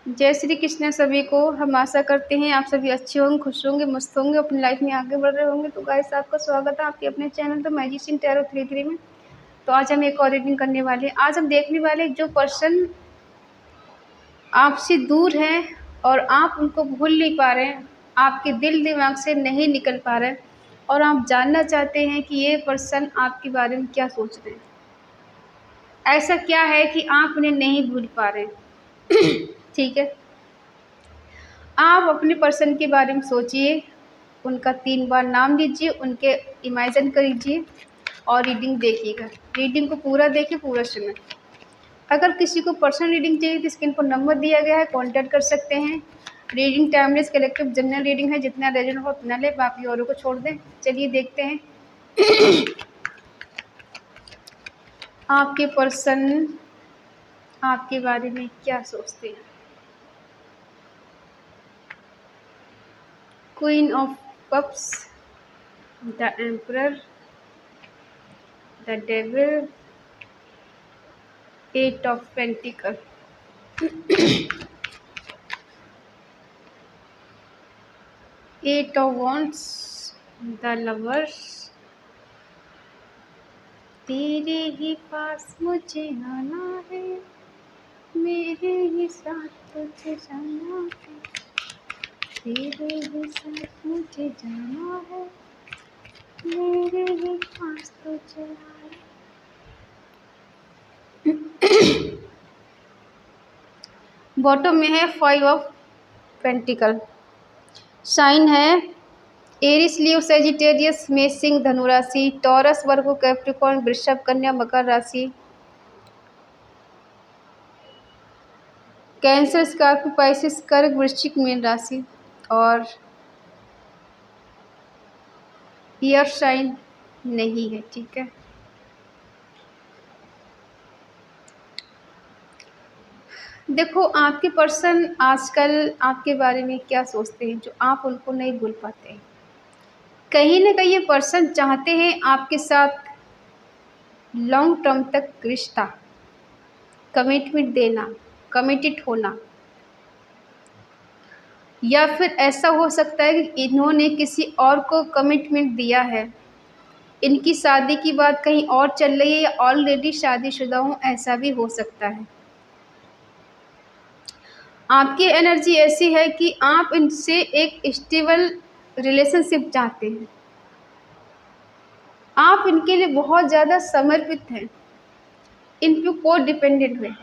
जय श्री कृष्ण सभी को। हम आशा करते हैं आप सभी अच्छे होंगे, खुश होंगे, मस्त होंगे, अपनी लाइफ में आगे बढ़ रहे होंगे। तो गाइस, आपका स्वागत है आपके अपने चैनल द मैजिशियन टैरो 33 में। तो आज हम एक और रीडिंग करने वाले हैं। आज हम देखने वाले जो पर्सन आपसे दूर है और आप उनको भूल नहीं पा रहे हैं, आपके दिल दिमाग से नहीं निकल पा रहे हैं, और आप जानना चाहते हैं कि ये पर्सन आपके बारे में क्या सोच रहे हैं। ऐसा क्या है कि आप उन्हें नहीं भूल पा रहे हैं। ठीक है, आप अपने पर्सन के बारे में सोचिए, उनका 3 बार नाम लीजिए, उनके इमेजिन करिए और रीडिंग देखिएगा। रीडिंग को पूरा देखिए, पूरा सुने। अगर किसी को पर्सनल रीडिंग चाहिए तो स्क्रीन पर नंबर दिया गया है, कांटेक्ट कर सकते हैं। Reading timeless collective general reading है, जितना रेजन हो उतना ले, बाकी औरों को छोड़ दें। चलिए देखते हैं आपके पर्सन आपके बारे में क्या सोचते हैं। Queen of cups, the emperor, the devil, 8 of pentacle, 8 of wands, the lovers. तेरे ही पास मुझे आना है, मेरे ही साथ तुझे जाना है, तेरे ही साथ मुझे जाना है, मेरे ही पास तुझे आना है। बॉटम में है 5 ऑफ पेंटिकल। साइन है एरिस, लियो, सेजिटेरियस, मेष, धनु राशि, टॉरस, वर्गो, कैप्रिकॉर्न, वृषभ, कन्या, मकर राशि, कैंसर, स्कॉर्पियो, पाइसेस, कर्क, वृश्चिक, मीन राशि, और ईयर साइन नहीं है। ठीक है, देखो आपके पर्सन आजकल आपके बारे में क्या सोचते हैं जो आप उनको नहीं भूल पाते हैं। कहीं ना कहीं ये पर्सन चाहते हैं आपके साथ लॉन्ग टर्म तक रिश्ता, कमिटमेंट देना, कमिटेड होना, या फिर ऐसा हो सकता है कि इन्होंने किसी और को कमिटमेंट दिया है, इनकी शादी की बात कहीं और चल रही है, या ऑलरेडी शादीशुदा हो, ऐसा भी हो सकता है। आपकी एनर्जी ऐसी है कि आप इनसे एक स्टेबल रिलेशनशिप चाहते हैं। आप इनके लिए बहुत ज़्यादा समर्पित हैं, इन पे को डिपेंडेंट हैं।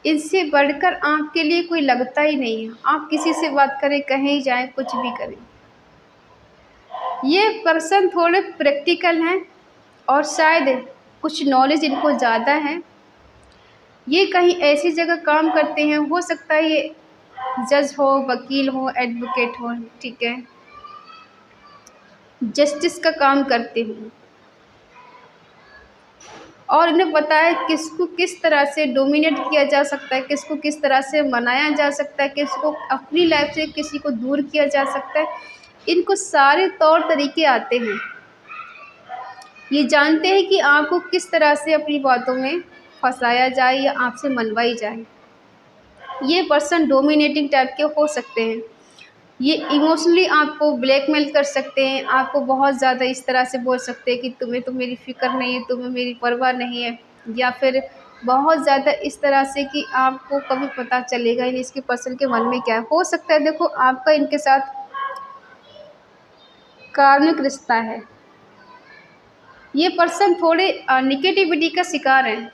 इनसे बढ़कर आपके लिए कोई लगता ही नहीं है। आप किसी से बात करें, कहीं जाएं, कुछ भी करें। ये पर्सन थोड़े प्रैक्टिकल हैं और शायद कुछ नॉलेज इनको ज़्यादा है। ये कहीं ऐसी जगह काम करते हैं, हो सकता है ये जज हो, वकील हो, एडवोकेट हो, ठीक है, जस्टिस का काम करते हैं, और इन्हें पता है किसको किस तरह से डोमिनेट किया जा सकता है, किसको किस तरह से मनाया जा सकता है, किसको अपनी लाइफ से किसी को दूर किया जा सकता है। इनको सारे तौर तरीके आते हैं। ये जानते हैं कि आपको किस तरह से अपनी बातों में फंसाया जाए या आपसे मनवाई जाए। ये पर्सन डोमिनेटिंग टाइप के हो सकते हैं। ये इमोशनली आपको ब्लैकमेल कर सकते हैं, आपको बहुत ज़्यादा इस तरह से बोल सकते हैं कि तुम्हें तो मेरी फ़िक्र नहीं है, तुम्हें मेरी परवाह नहीं है, या फिर बहुत ज़्यादा इस तरह से कि आपको कभी पता चलेगा ही नहीं इसके पर्सन के मन में क्या है। हो सकता है देखो आपका इनके साथ कार्मिक रिश्ता है। ये पर्सन थोड़े नेगेटिविटी का शिकार हैं।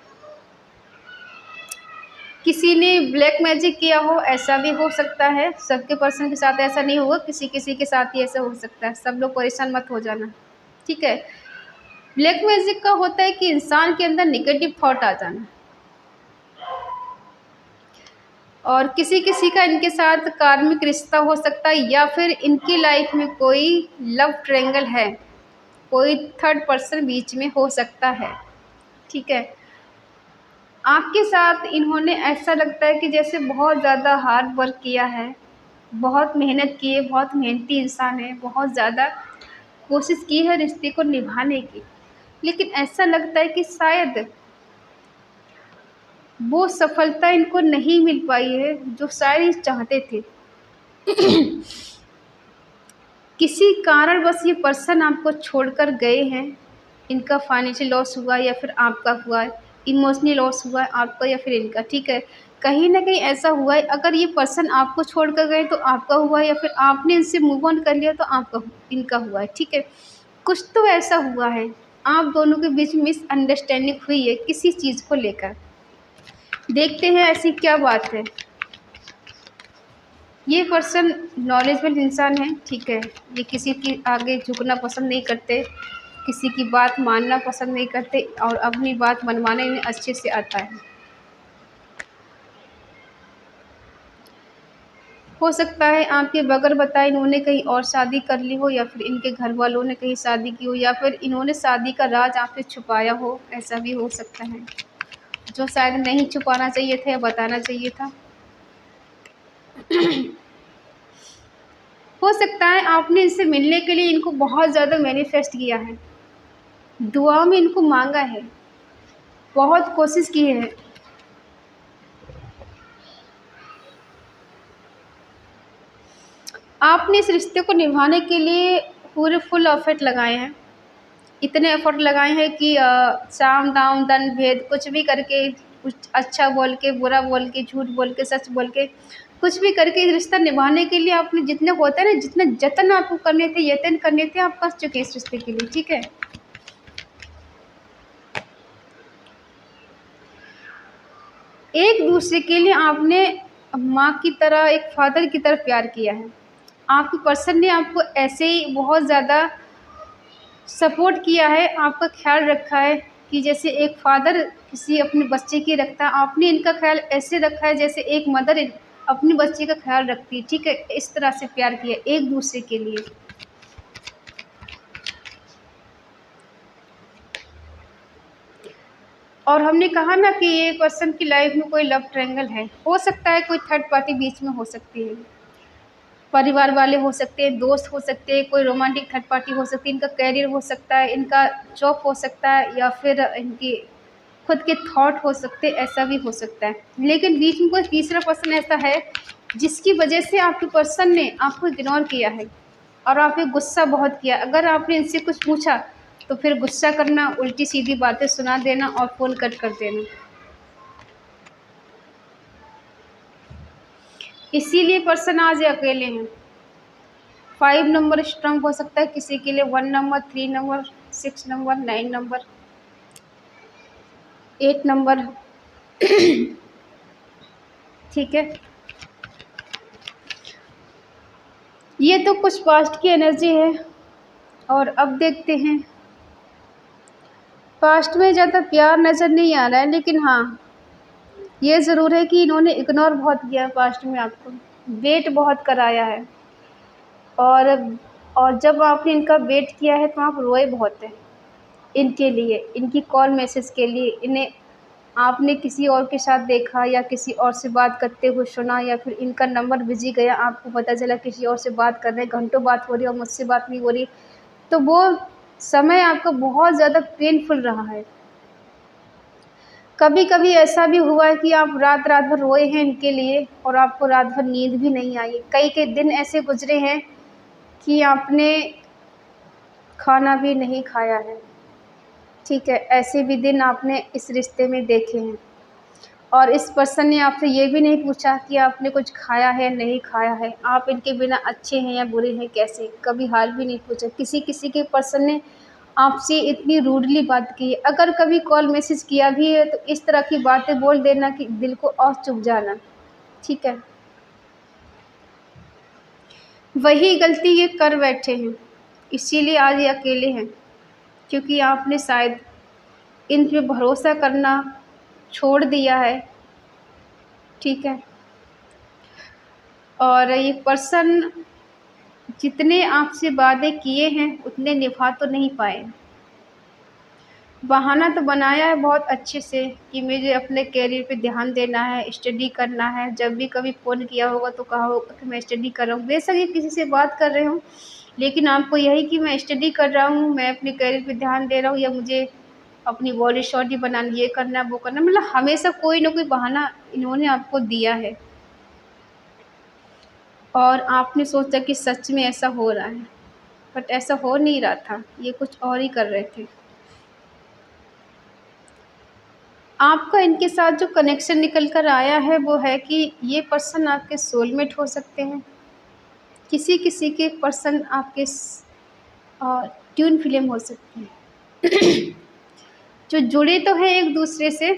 किसी ने ब्लैक मैजिक किया हो, ऐसा भी हो सकता है। सबके पर्सन के साथ ऐसा नहीं होगा, किसी किसी के साथ ही ऐसा हो सकता है। सब लोग परेशान मत हो जाना, ठीक है। ब्लैक मैजिक का होता है कि इंसान के अंदर नेगेटिव थॉट आ जाना, और किसी किसी का इनके साथ कार्मिक रिश्ता हो सकता है, या फिर इनकी लाइफ में कोई लव ट्रायंगल है, कोई थर्ड पर्सन बीच में हो सकता है, ठीक है। आपके साथ इन्होंने ऐसा लगता है कि जैसे बहुत ज़्यादा हार्ड वर्क किया है, बहुत मेहनत की है, बहुत मेहनती इंसान है, बहुत ज़्यादा कोशिश की है रिश्ते को निभाने की, लेकिन ऐसा लगता है कि शायद वो सफलता इनको नहीं मिल पाई है जो शायद ये चाहते थे। किसी कारणवश ये पर्सन आपको छोड़कर गए हैं। इनका फाइनेंशियल लॉस हुआ या फिर आपका हुआ है, इमोशनली लॉस हुआ है आपका या फिर इनका, ठीक है। कहीं न कहीं ऐसा हुआ है, अगर ये पर्सन आपको छोड़कर गए तो आपका हुआ है, या फिर आपने इनसे मूव ऑन कर लिया तो आपका इनका हुआ है, ठीक है। कुछ तो ऐसा हुआ है, आप दोनों के बीच मिसअंडरस्टैंडिंग हुई है किसी चीज़ को लेकर। देखते हैं ऐसी क्या बात है। ये पर्सन नॉलेजेबल इंसान है, ठीक है। ये किसी के आगे झुकना पसंद नहीं करते, किसी की बात मानना पसंद नहीं करते और अपनी बात मनवाने में अच्छे से आता है। हो सकता है आपके बगैर बताए इन्होंने कहीं और शादी कर ली हो, या फिर इनके घर वालों ने कहीं शादी की हो, या फिर इन्होंने शादी का राज आपसे छुपाया हो, ऐसा भी हो सकता है, जो शायद नहीं छुपाना चाहिए था या बताना चाहिए था। हो सकता है आपने इनसे मिलने के लिए इनको बहुत ज़्यादा मैनिफेस्ट किया है, दुआ में इनको मांगा है, बहुत कोशिश की है। आपने इस रिश्ते को निभाने के लिए पूरे फुल एफर्ट लगाए हैं, इतने एफर्ट लगाए हैं कि साम दाम दंड भेद कुछ भी करके, कुछ अच्छा बोल के, बुरा बोल के, झूठ बोल के, सच बोल के, कुछ भी करके इस रिश्ता निभाने के लिए आपने जितने होता है ना, जितने जतन आपको करने थे, यतन करने थे, आप कर चुके इस रिश्ते के लिए, ठीक है। एक दूसरे के लिए आपने माँ की तरह, एक फादर की तरह प्यार किया है। आपके पर्सन ने आपको ऐसे ही बहुत ज़्यादा सपोर्ट किया है, आपका ख्याल रखा है कि जैसे एक फादर किसी अपने बच्चे की रखता है, आपने इनका ख्याल ऐसे रखा है जैसे एक मदर अपने बच्चे का ख्याल रखती है, ठीक है। इस तरह से प्यार किया एक दूसरे के लिए। और हमने कहा ना कि ये पर्सन की लाइफ में कोई लव ट्रायंगल है, हो सकता है कोई थर्ड पार्टी बीच में हो सकती है, परिवार वाले हो सकते हैं, दोस्त हो सकते हैं, कोई रोमांटिक थर्ड पार्टी हो सकती है, इनका करियर हो सकता है, इनका जॉब हो सकता है, या फिर इनकी खुद के थॉट हो सकते हैं, ऐसा भी हो सकता है। लेकिन बीच में कोई तीसरा पर्सन ऐसा है जिसकी वजह से आपके पर्सन ने आपको इग्नोर किया है और आप पे गुस्सा बहुत किया। अगर आपने इनसे कुछ पूछा तो फिर गुस्सा करना, उल्टी सीधी बातें सुना देना और फ़ोन कट कर देना। इसीलिए पर्सन आज ये अकेले हैं। 5 नंबर स्ट्रांग हो सकता है किसी के लिए, 1 number, 3 number, 6 number, 9 number, 8 number, ठीक है। ये तो कुछ पास्ट की एनर्जी है। और अब देखते हैं, पास्ट में ज़्यादा प्यार नज़र नहीं आ रहा है, लेकिन हाँ, ये ज़रूर है कि इन्होंने इग्नोर बहुत किया है पास्ट में आपको, वेट बहुत कराया है। और जब आपने इनका वेट किया है तो आप रोए बहुत हैं इनके लिए, इनकी कॉल मैसेज के लिए। इन्हें आपने किसी और के साथ देखा या किसी और से बात करते हुए सुना, या फिर इनका नंबर बिजी गया, आपको पता चला किसी और से बात कर रहे हैं, घंटों बात हो रही है और मुझसे बात नहीं हो रही, तो वो समय आपका बहुत ज़्यादा पेनफुल रहा है। कभी कभी ऐसा भी हुआ है कि आप रात रात भर रोए हैं इनके लिए और आपको रात भर नींद भी नहीं आई। कई कई दिन ऐसे गुजरे हैं कि आपने खाना भी नहीं खाया है, ठीक है। ऐसे भी दिन आपने इस रिश्ते में देखे हैं। और इस पर्सन ने आपसे ये भी नहीं पूछा कि आपने कुछ खाया है नहीं खाया है, आप इनके बिना अच्छे हैं या बुरे हैं, कैसे, कभी हाल भी नहीं पूछा। किसी किसी के पर्सन ने आपसे इतनी रूडली बात की है। अगर कभी कॉल मैसेज किया भी है तो इस तरह की बातें बोल देना कि दिल को और चुभ जाना, ठीक है। वही गलती ये कर बैठे हैं, इसीलिए आज ये अकेले हैं, क्योंकि आपने शायद इन पे भरोसा करना छोड़ दिया है, ठीक है। और ये पर्सन जितने आपसे वादे किए हैं उतने निभा तो नहीं पाए। बहाना तो बनाया है बहुत अच्छे से कि मुझे अपने करियर पे ध्यान देना है, स्टडी करना है। जब भी कभी फ़ोन किया होगा तो कहा होगा कि मैं स्टडी कर रहा हूँ। बेशक ये किसी से बात कर रहे हों, लेकिन आपको यही कि मैं स्टडी कर रहा हूँ, मैं अपने करियर पे ध्यान दे रहा हूँ, या मुझे अपनी बॉडी शॉडी बनानी, ये करना वो करना, मतलब हमेशा कोई ना कोई बहाना इन्होंने आपको दिया है और आपने सोचा कि सच में ऐसा हो रहा है, बट ऐसा हो नहीं रहा था, ये कुछ और ही कर रहे थे। आपका इनके साथ जो कनेक्शन निकल कर आया है वो है कि ये पर्सन आपके सोलमेट हो सकते हैं, किसी किसी के पर्सन आपके ट्यून फिल्म हो सकती है जो जुड़े तो हैं एक दूसरे से,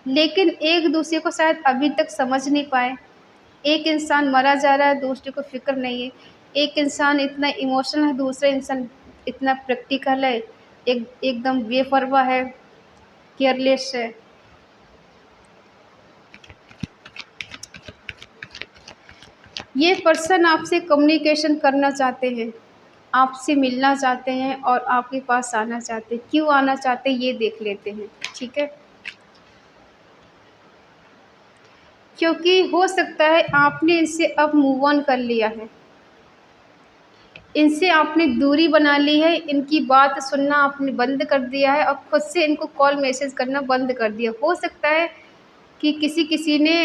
लेकिन एक दूसरे को शायद अभी तक समझ नहीं पाए। एक इंसान मरा जा रहा है, दूसरे को फ़िक्र नहीं है। एक इंसान इतना इमोशनल है, दूसरा इंसान इतना प्रैक्टिकल है, एकदम बेपरवाह है, केयरलेस है। ये पर्सन आपसे कम्युनिकेशन करना चाहते हैं, आपसे मिलना चाहते हैं और आपके पास आना चाहते हैं। क्यों आना चाहते हैं ये देख लेते हैं, ठीक है? क्योंकि हो सकता है आपने इनसे अब मूव ऑन कर लिया है, इनसे आपने दूरी बना ली है, इनकी बात सुनना आपने बंद कर दिया है और खुद से इनको कॉल मैसेज करना बंद कर दिया। हो सकता है कि किसी ने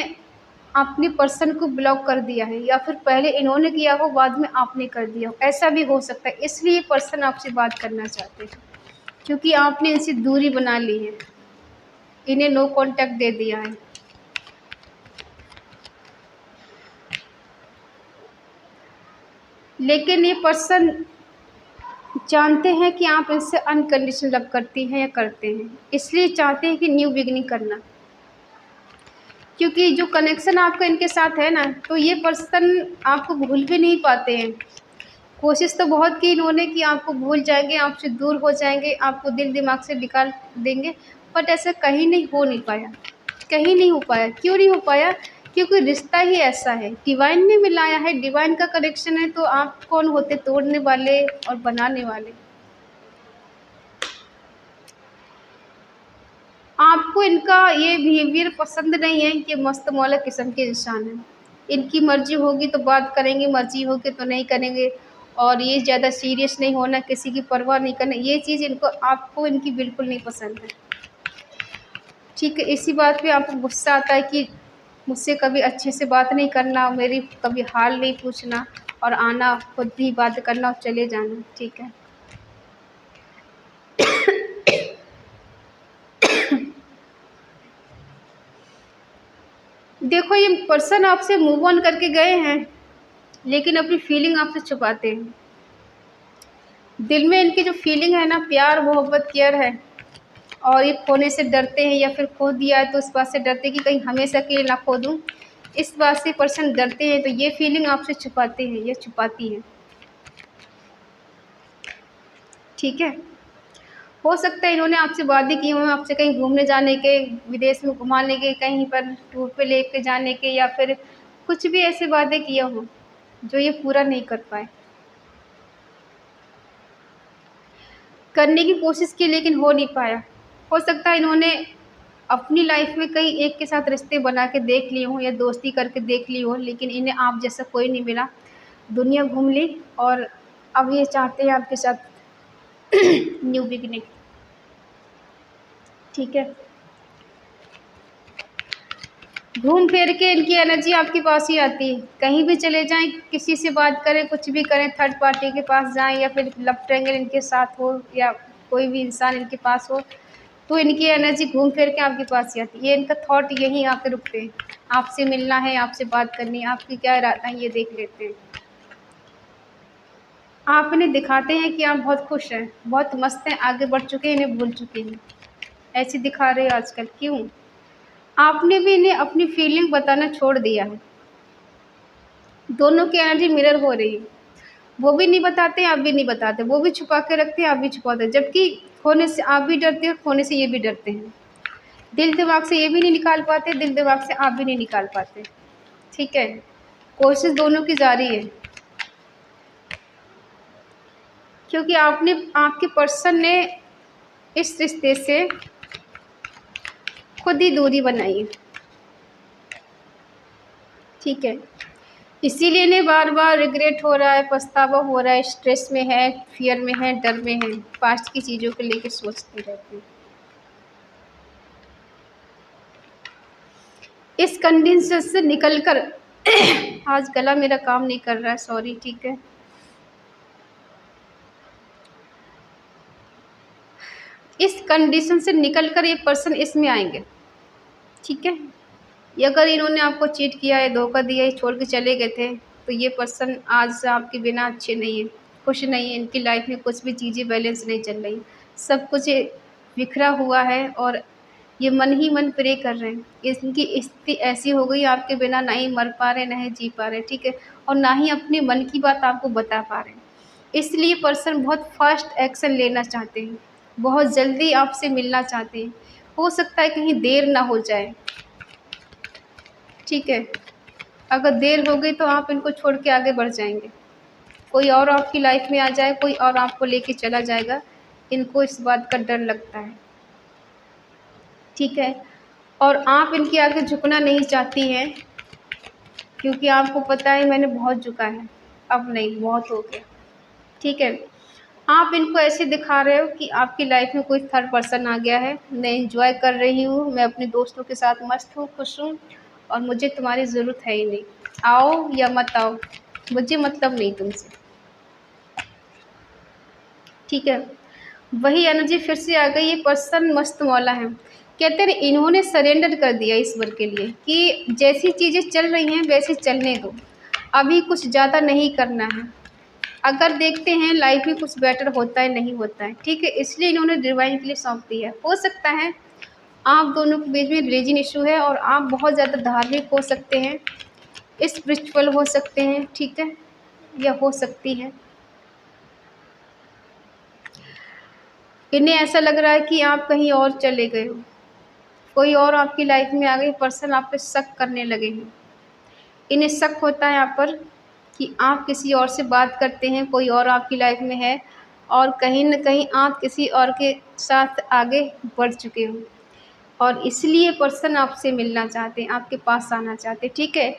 अपने पर्सन को ब्लॉक कर दिया है, या फिर पहले इन्होंने किया हो बाद में आपने कर दिया हो, ऐसा भी हो सकता है। इसलिए पर्सन आपसे बात करना चाहते हैं क्योंकि आपने इनसे दूरी बना ली है, इन्हें नो कांटेक्ट दे दिया है। लेकिन ये पर्सन जानते हैं कि आप इनसे अनकंडीशनल लव करती हैं या करते हैं, इसलिए चाहते हैं कि न्यू बिगिनिंग करना। क्योंकि जो कनेक्शन आपका इनके साथ है ना, तो ये पर्सन आपको भूल भी नहीं पाते हैं। कोशिश तो बहुत की इन्होंने कि आपको भूल जाएंगे, आपसे दूर हो जाएंगे, आपको दिल दिमाग से निकाल देंगे, बट ऐसा कहीं नहीं हो नहीं पाया, कहीं नहीं हो पाया। क्यों नहीं हो पाया? क्योंकि रिश्ता ही ऐसा है, डिवाइन ने मिलाया है, डिवाइन का कनेक्शन है, तो आप कौन होते तोड़ने वाले और बनाने वाले? आपको इनका ये बिहेवियर पसंद नहीं है कि मस्त मौला किस्म के इंसान हैं। इनकी मर्ज़ी होगी तो बात करेंगे, मर्ज़ी होगी तो नहीं करेंगे, और ये ज़्यादा सीरियस नहीं होना, किसी की परवाह नहीं करना, ये चीज़ इनको आपको इनकी बिल्कुल नहीं पसंद है, ठीक है? इसी बात पे आपको गुस्सा आता है कि मुझसे कभी अच्छे से बात नहीं करना, मेरी कभी हाल नहीं पूछना, और आना खुद ही बात करना और चले जाना, ठीक है? देखो, ये पर्सन आपसे मूव ऑन करके गए हैं, लेकिन अपनी फीलिंग आपसे छुपाते हैं। दिल में इनकी जो फीलिंग है ना, प्यार मोहब्बत केयर है, और ये खोने से डरते हैं, या फिर खो दिया है तो इस बात से डरते हैं कि कहीं हमेशा के लिए ना खो दूँ, इस बात से पर्सन डरते हैं, तो ये फीलिंग आपसे छुपाते हैं, ये छुपाती है, ठीक है? हो सकता है इन्होंने आपसे वादे किए हों, आपसे कहीं घूमने जाने के, विदेश में घुमाने के, कहीं पर टूर पे लेके जाने के, या फिर कुछ भी ऐसे वादे किए हों जो ये पूरा नहीं कर पाए। करने की कोशिश की लेकिन हो नहीं पाया। हो सकता है इन्होंने अपनी लाइफ में कई एक के साथ रिश्ते बना के देख लिए हों या दोस्ती करके देख ली हो, लेकिन इन्हें आप जैसा कोई नहीं मिला। दुनिया घूम ली और अब ये चाहते हैं आपके साथ न्यू बिगिनिंग, ठीक है? घूम फिर के इनकी एनर्जी आपके पास ही आती है। कहीं भी चले जाएँ, किसी से बात करें, कुछ भी करें, थर्ड पार्टी के पास जाएँ या फिर लव ट्रायंगल इनके साथ हो या कोई भी इंसान इनके पास हो, तो इनकी एनर्जी घूम फिर के आपके पास ही आती है। ये इनका थॉट यहीं आके रुकते हैं। आपसे मिलना है, आपसे बात करनी है, आपकी क्या इरादा है ये देख लेते हैं। आप इन्हें दिखाते हैं कि आप बहुत खुश हैं, बहुत मस्त हैं, आगे बढ़ चुके हैं, इन्हें भूल चुके हैं। ऐसे दिखा रहे हो आजकल, क्यों? आपने भी इन्हें अपनी फीलिंग बताना छोड़ दिया है। दोनों की एनर्जी मिरर हो रही है। वो भी नहीं बताते, आप भी नहीं बताते, वो भी छुपा के रखते हैं, आप भी छुपाते हैं, जबकि खोने से आप भी डरते हो, खोने से ये भी डरते हैं। दिल दिमाग से ये भी नहीं निकाल पाते, दिल दिमाग से आप भी नहीं निकाल पाते, ठीक है? कोशिश दोनों की जारी है, क्योंकि आपके पर्सन ने इस रिश्ते से खुद ही दूरी बनाई है, ठीक है? इसीलिए इन्हें बार-बार रिग्रेट हो रहा है, पछतावा हो रहा है, स्ट्रेस में है, फ़ियर में है, डर में है, पास्ट की चीज़ों को लेके सोचते रहते हैं। इस कंडीशन से निकल कर आज गला मेरा काम नहीं कर रहा है, सॉरी, ठीक है। इस कंडीशन से निकल कर ये पर्सन इसमें आएंगे, ठीक है। ये अगर इन्होंने आपको चीट किया है, धोखा दिया है, छोड़ के चले गए थे, तो ये पर्सन आज से आपके बिना अच्छे नहीं है, खुश नहीं है। इनकी लाइफ में कुछ भी चीज़ें बैलेंस नहीं चल रही, सब कुछ बिखरा हुआ है और ये मन ही मन प्रे कर रहे हैं। इनकी स्थिति ऐसी हो गई, आपके बिना ना ही मर पा रहे, ना ही जी पा रहे, ठीक है, और ना ही अपने मन की बात आपको बता पा रहे हैं। इसलिए पर्सन बहुत फास्ट एक्शन लेना चाहते हैं, बहुत जल्दी आपसे मिलना चाहते हैं। हो सकता है कहीं देर ना हो जाए, ठीक है। अगर देर हो गई तो आप इनको छोड़ के आगे बढ़ जाएंगे, कोई और आपकी लाइफ में आ जाए, कोई और आपको लेके चला जाएगा। इनको इस बात का डर लगता है, ठीक है। और आप इनके आगे झुकना नहीं चाहती हैं, क्योंकि आपको पता है मैंने बहुत झुका है, अब नहीं, बहुत हो गया, ठीक है। आप इनको ऐसे दिखा रहे हो कि आपकी लाइफ में कोई थर्ड पर्सन आ गया है, मैं एंजॉय कर रही हूँ, मैं अपने दोस्तों के साथ मस्त हूँ, खुश हूँ, और मुझे तुम्हारी ज़रूरत है ही नहीं, आओ या मत आओ, मुझे मतलब नहीं तुमसे, ठीक है। वही एनर्जी फिर से आ गई। ये पर्सन मस्त मौला है, कहते हैं इन्होंने सरेंडर कर दिया ईश्वर के लिए कि जैसी चीज़ें चल रही हैं वैसे चलने दो, अभी कुछ ज़्यादा नहीं करना है। अगर देखते हैं लाइफ में कुछ बेटर होता है नहीं होता है, ठीक है, इसलिए इन्होंने डिवाइन के लिए सौंप दिया है। हो सकता है आप दोनों के बीच में रिलीजन इशू है और आप बहुत ज़्यादा धार्मिक हो सकते हैं, स्पिरिचुअल हो सकते हैं, ठीक है, या हो सकती है इन्हें ऐसा लग रहा है कि आप कहीं और चले गए हो, कोई और आपकी लाइफ में आ गई, पर्सन आप पे शक करने लगे हैं। इन्हें शक होता है यहाँ पर कि आप किसी और से बात करते हैं, कोई और आपकी लाइफ में है, और कहीं न कहीं आप किसी और के साथ आगे बढ़ चुके हो, और इसलिए पर्सन आपसे मिलना चाहते हैं, आपके पास आना चाहते हैं, ठीक है।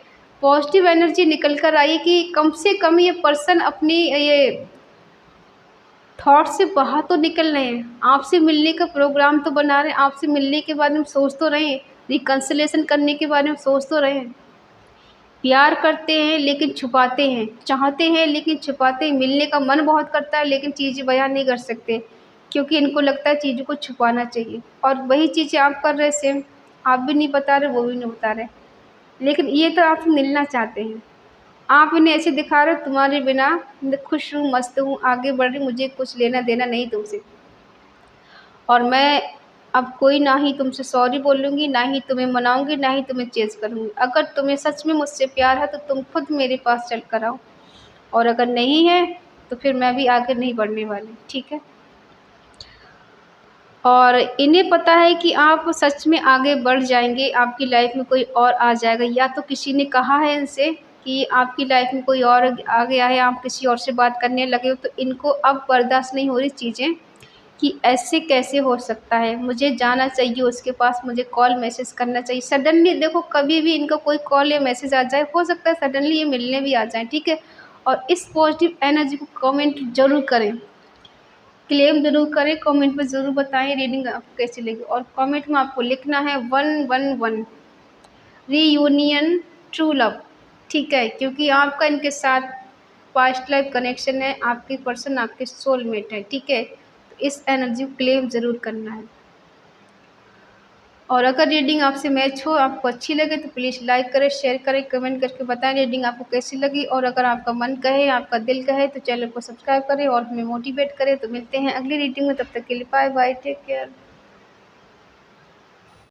पॉजिटिव एनर्जी निकल कर आई कि कम से कम ये पर्सन अपनी ये थॉट से बाहर तो निकल रहे हैं, आपसे मिलने का प्रोग्राम तो बना रहे हैं, आपसे मिलने के बारे में सोच तो रहे हैं, रिकन्सिलेशन करने के बारे में सोच तो रहे हैं। प्यार करते हैं लेकिन छुपाते हैं, चाहते हैं लेकिन छुपाते हैं, मिलने का मन बहुत करता है लेकिन चीज़ें बयान नहीं कर सकते, क्योंकि इनको लगता है चीज़ों को छुपाना चाहिए। और वही चीज़ें आप कर रहे, सेम, आप भी नहीं बता रहे, वो भी नहीं बता रहे, लेकिन ये तो आपसे मिलना चाहते हैं। आप इन्हें ऐसे दिखा रहे हो तुम्हारे बिना मैं खुश हूँ, मस्त हूँ, आगे बढ़ रही, मुझे कुछ लेना देना नहीं तुमसे, और मैं अब कोई ना ही तुमसे सॉरी बोलूँगी, ना ही तुम्हें मनाऊँगी, ना ही तुम्हें चेज़ करूँगी। अगर तुम्हें सच में मुझसे प्यार है तो तुम खुद मेरे पास चल कर आओ, और अगर नहीं है तो फिर मैं भी आगे नहीं बढ़ने वाली, ठीक है। और इन्हें पता है कि आप सच में आगे बढ़ जाएंगे, आपकी लाइफ में कोई और आ जाएगा, या तो किसी ने कहा है इनसे कि आपकी लाइफ में कोई और आ गया है, आप किसी और से बात करने लगे हो, तो इनको अब बर्दाश्त नहीं हो रही चीज़ें कि ऐसे कैसे हो सकता है, मुझे जाना चाहिए उसके पास, मुझे कॉल मैसेज करना चाहिए। सडनली देखो, कभी भी इनको कोई कॉल या मैसेज आ जाए, हो सकता है सडनली ये मिलने भी आ जाएँ, ठीक है। और इस पॉजिटिव एनर्जी को कमेंट ज़रूर करें, क्लेम ज़रूर करें, कमेंट में ज़रूर बताएं रीडिंग आपको कैसी लगी, और कमेंट में आपको लिखना है 111 रीयूनियन ट्रू लव, ठीक है, क्योंकि आपका इनके साथ पास्ट लाइफ कनेक्शन है, आपके पर्सन आपके सोलमेट है, ठीक है। तो इस एनर्जी को क्लेम ज़रूर करना है। और अगर रीडिंग आपसे मैच हो, आपको अच्छी लगे, तो प्लीज़ लाइक करें, शेयर करें, कमेंट करके बताएं रीडिंग आपको कैसी लगी। और अगर आपका मन कहे, आपका दिल कहे, तो चैनल को सब्सक्राइब करें और हमें मोटिवेट करें। तो मिलते हैं अगली रीडिंग में, तब तक के लिए बाय बाय, टेक केयर।